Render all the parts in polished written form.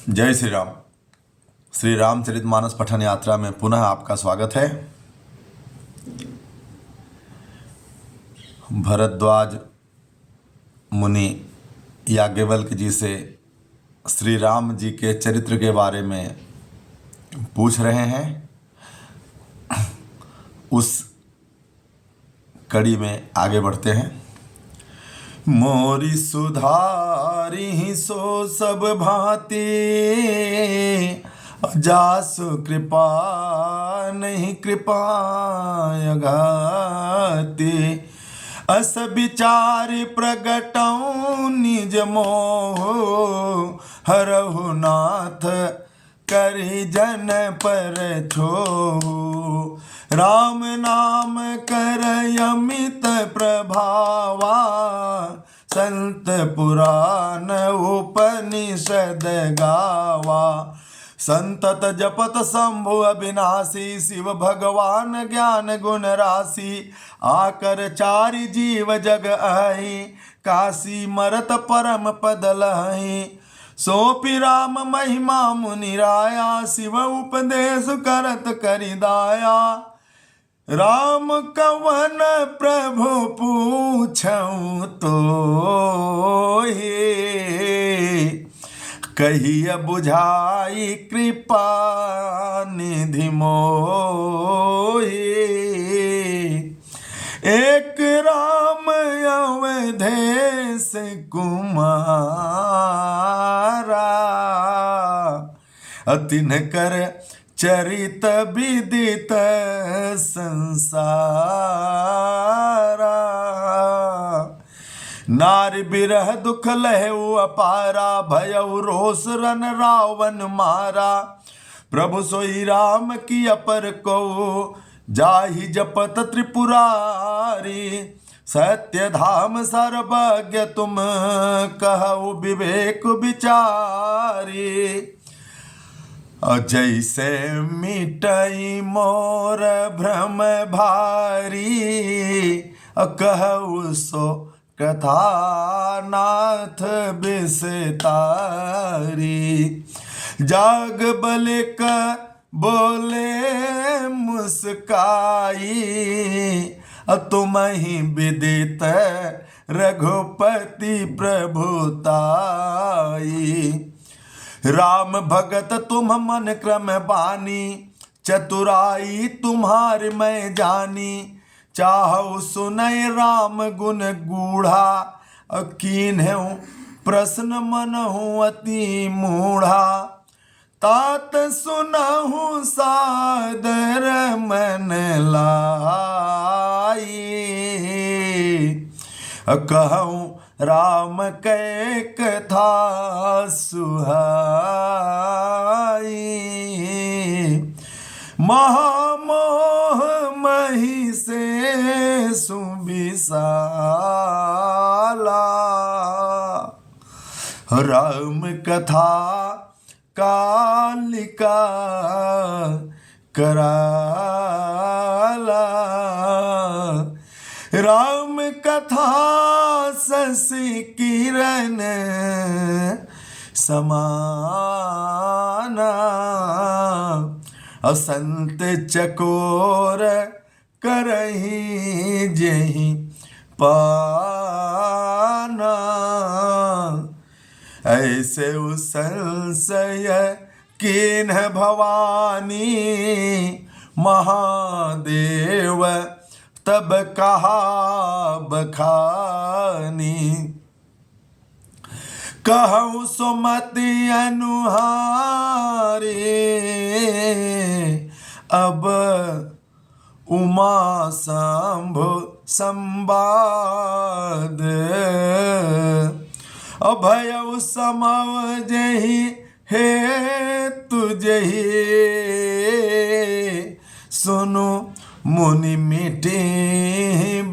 जय श्री राम। श्री रामचरितमानस पठन यात्रा में पुनः आपका स्वागत है। भरद्वाज मुनि याज्ञवल्क्य जी से श्री राम जी के चरित्र के बारे में पूछ रहे हैं। उस कड़ी में आगे बढ़ते हैं। मोरी सुधारी सो सब भांति, जासु कृपा नहीं कृपा घाती। अस विचार प्रगटऊ निज मोह, हरहु नाथ करि जन पर छो। राम नाम कर अमित प्रभावा, संत पुराण उपनिषद गावा। संतत जपत शंभु अविनाशी, शिव भगवान ज्ञान गुण राशि। आकर चारि जीव जग आई, काशी मरत परम पद लहि। सोपि राम महिमा मुनि राया, शिव उपदेश करत करि दाया। राम कवन प्रभु पूछऊं तो हे, कहिय बुझाई कृपा निधि मोहे। एक राम अवधेश कुमारा, तिन्ह कर चरित विदित संसारा। नारी बिरह दुख लहु अपारा, भयउ रोष रन रावण मारा। प्रभु सोई राम की अपर को, जाहि जपत त्रिपुरारी। सत्य धाम सर्वज्ञ तुम कहु विवेक विचारी। जैसे मिटई मोर भ्रम भारी, कहु सो कथा नाथ बिसतारी। जाग बलिक बोले मुस्काई, तुम ही विदित रघुपति प्रभुताई। राम भगत तुम मन क्रम बानी, चतुराई तुम्हार मैं जानी। चाहु सुनय राम गुण गूढ़ा, कीन्हु प्रश्न मनहु अति मूढ़ा। तात सुनहु सादर मन लाई, कहूँ राम कै कथा सुहाई। महामोह मही से सुविशाला, राम कथा कालिका कराला। राम कथा शशि किरण समाना। असंत चकोर करही जहि पाना। ऐसे संशय किन्ह भवानी, महादेव तब कहा बखानी। कहूँ सुमति अनुहारे, अब उमा शंभु संवाद। अभय समझहि हे तुझहि, सुनो मुनि मिटे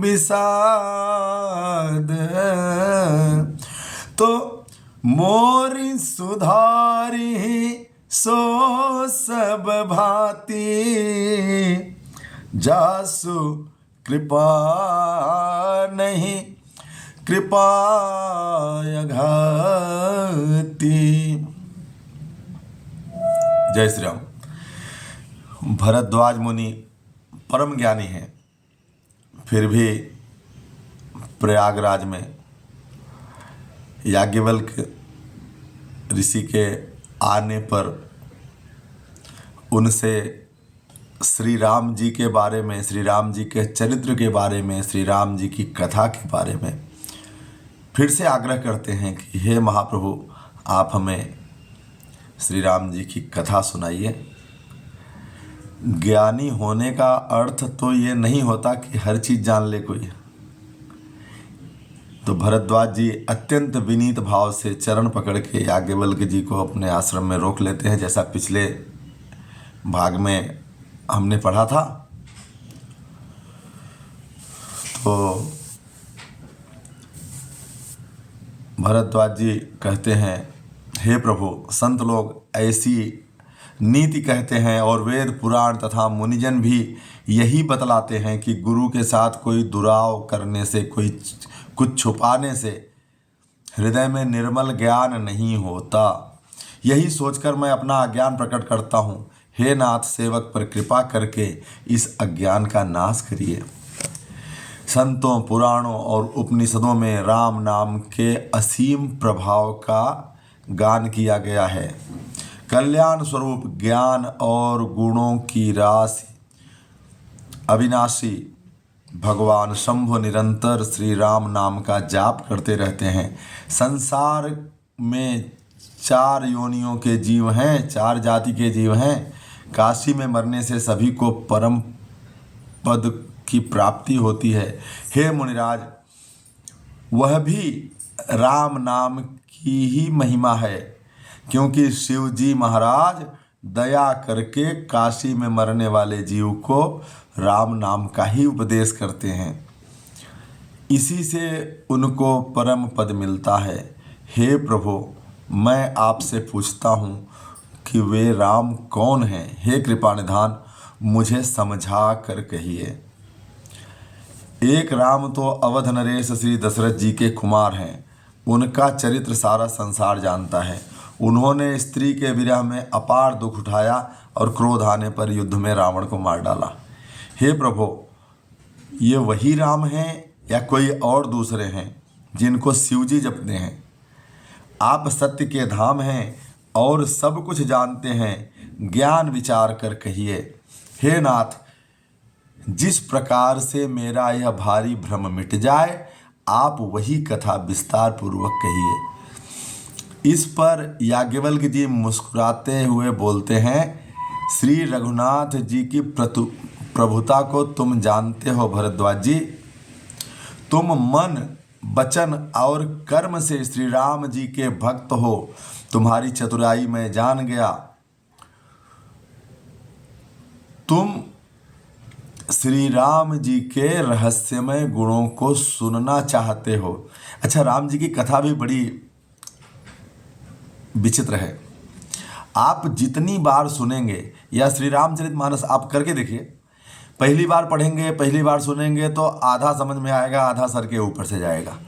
विषाद। तो मोरी सुधारी सो सब भांति, जासु कृपा नहीं कृपा घाती। जय श्री राम। भरद्वाज मुनि परम ज्ञानी हैं, फिर भी प्रयागराज में याज्ञवल्क्य ऋषि के आने पर उनसे श्री राम जी के बारे में, श्री राम जी के चरित्र के बारे में, श्री राम जी की कथा के बारे में फिर से आग्रह करते हैं कि हे महाप्रभु, आप हमें श्री राम जी की कथा सुनाइए। ज्ञानी होने का अर्थ तो ये नहीं होता कि हर चीज़ जान ले कोई। तो भरद्वाज जी अत्यंत विनीत भाव से चरण पकड़ के याज्ञवल्क्य जी को अपने आश्रम में रोक लेते हैं, जैसा पिछले भाग में हमने पढ़ा था। तो भरद्वाज जी कहते हैं, हे प्रभु, संत लोग ऐसी नीति कहते हैं और वेद पुराण तथा मुनिजन भी यही बतलाते हैं कि गुरु के साथ कोई दुराव करने से, कोई कुछ छुपाने से हृदय में निर्मल ज्ञान नहीं होता। यही सोचकर मैं अपना अज्ञान प्रकट करता हूँ। हे नाथ, सेवक पर कृपा करके इस अज्ञान का नाश करिए। संतों, पुराणों और उपनिषदों में राम नाम के असीम प्रभाव का गान किया गया है। कल्याण स्वरूप ज्ञान और गुणों की राशि अविनाशी भगवान शंभु निरंतर श्री राम नाम का जाप करते रहते हैं। संसार में 4 योनियों के जीव हैं, 4 जाति के जीव हैं। काशी में मरने से सभी को परम पद की प्राप्ति होती है। हे मुनिराज, वह भी राम नाम की ही महिमा है, क्योंकि शिव जी महाराज दया करके काशी में मरने वाले जीव को राम नाम का ही उपदेश करते हैं। इसी से उनको परम पद मिलता है। हे प्रभु, मैं आपसे पूछता हूँ कि वे राम कौन हैं? हे कृपा निधान, मुझे समझा कर कहिए। एक राम तो अवध नरेश श्री दशरथ जी के कुमार हैं। उनका चरित्र सारा संसार जानता है। उन्होंने स्त्री के विरह में अपार दुख उठाया और क्रोध आने पर युद्ध में रावण को मार डाला। हे प्रभु, ये वही राम हैं या कोई और दूसरे हैं जिनको शिवजी जपते हैं? आप सत्य के धाम हैं और सब कुछ जानते हैं, ज्ञान विचार कर कहिए। हे नाथ, जिस प्रकार से मेरा यह भारी भ्रम मिट जाए, आप वही कथा विस्तार पूर्वक कहिए। इस पर याज्ञवल्क्य जी मुस्कुराते हुए बोलते हैं, श्री रघुनाथ जी की प्रभुता को तुम जानते हो भरद्वाज जी। तुम मन, वचन और कर्म से श्री राम जी के भक्त हो। तुम्हारी चतुराई मैं जान गया। तुम श्री राम जी के रहस्यमय गुणों को सुनना चाहते हो। अच्छा, राम जी की कथा भी बड़ी विचित्र है। आप जितनी बार सुनेंगे, या श्री रामचरितमानस आप करके देखिए, पहली बार पढ़ेंगे, पहली बार सुनेंगे तो आधा समझ में आएगा, आधा सर के ऊपर से जाएगा।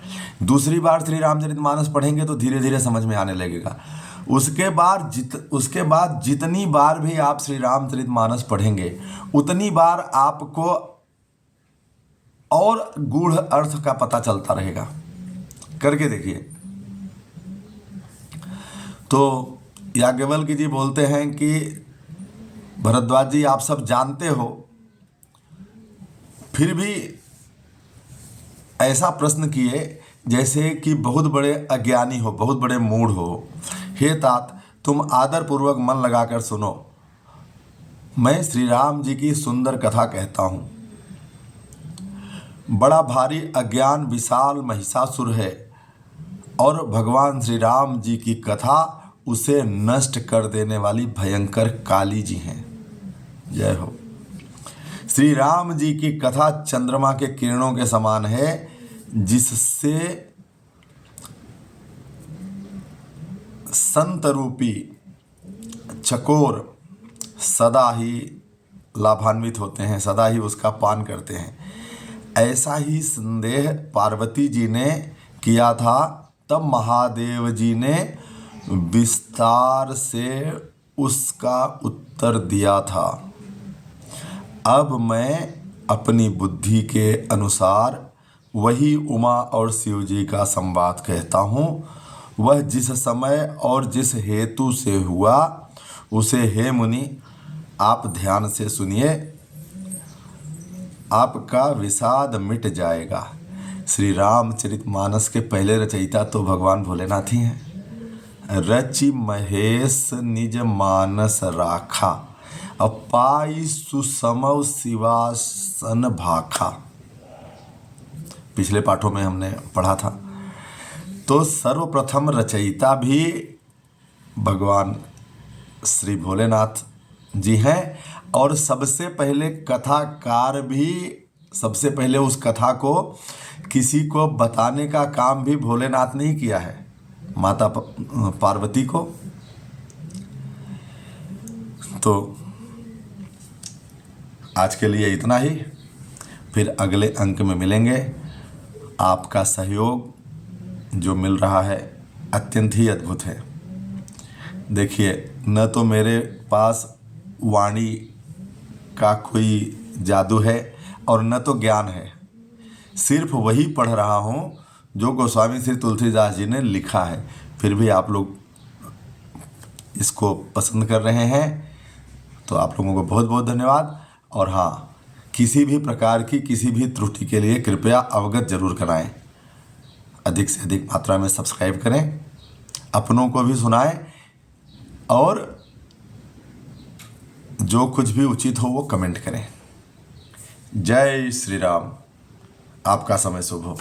दूसरी बार श्री रामचरितमानस पढ़ेंगे तो धीरे धीरे समझ में आने लगेगा। उसके बाद जितनी बार भी आप श्री रामचरितमानस पढ़ेंगे, उतनी बार आपको और गूढ़ अर्थ का पता चलता रहेगा। करके देखिए। तो याज्ञवल्क्य जी बोलते हैं कि भरद्वाज जी, आप सब जानते हो, फिर भी ऐसा प्रश्न किए जैसे कि बहुत बड़े अज्ञानी हो, बहुत बड़े मूढ़ हो। हे तात, तुम आदरपूर्वक मन लगाकर सुनो। मैं श्री राम जी की सुंदर कथा कहता हूँ। बड़ा भारी अज्ञान विशाल महिषासुर है और भगवान श्री राम जी की कथा उसे नष्ट कर देने वाली भयंकर काली जी हैं। जय हो। श्री राम जी की कथा चंद्रमा के किरणों के समान है, जिससे संत रूपी चकोर सदा ही लाभान्वित होते हैं, सदा ही उसका पान करते हैं। ऐसा ही संदेह पार्वती जी ने किया था। तब महादेव जी ने विस्तार से उसका उत्तर दिया था। अब मैं अपनी बुद्धि के अनुसार वही उमा और शिव जी का संवाद कहता हूँ। वह जिस समय और जिस हेतु से हुआ उसे हे मुनि आप ध्यान से सुनिए, आपका विषाद मिट जाएगा। श्री रामचरितमानस के पहले रचयिता तो भगवान भोलेनाथ ही हैं। रचि महेश निज मानस राखा, अपाई सुसमव शिवासन भाखा। पिछले पाठों में हमने पढ़ा था। तो सर्वप्रथम रचयिता भी भगवान श्री भोलेनाथ जी हैं और सबसे पहले कथाकार भी, सबसे पहले उस कथा को किसी को बताने का काम भी भोलेनाथ ने ही किया है, माता पार्वती को। तो आज के लिए इतना ही, फिर अगले अंक में मिलेंगे। आपका सहयोग जो मिल रहा है अत्यंत ही अद्भुत है। देखिए, न तो मेरे पास वाणी का कोई जादू है और न तो ज्ञान है, सिर्फ वही पढ़ रहा हूँ जो गोस्वामी श्री तुलसीदास जी ने लिखा है। फिर भी आप लोग इसको पसंद कर रहे हैं, तो आप लोगों को बहुत बहुत धन्यवाद। और हाँ, किसी भी प्रकार की किसी भी त्रुटि के लिए कृपया अवगत जरूर कराएं। अधिक से अधिक मात्रा में सब्सक्राइब करें, अपनों को भी सुनाएं और जो कुछ भी उचित हो वो कमेंट करें। जय श्री राम। आपका समय शुभ हो।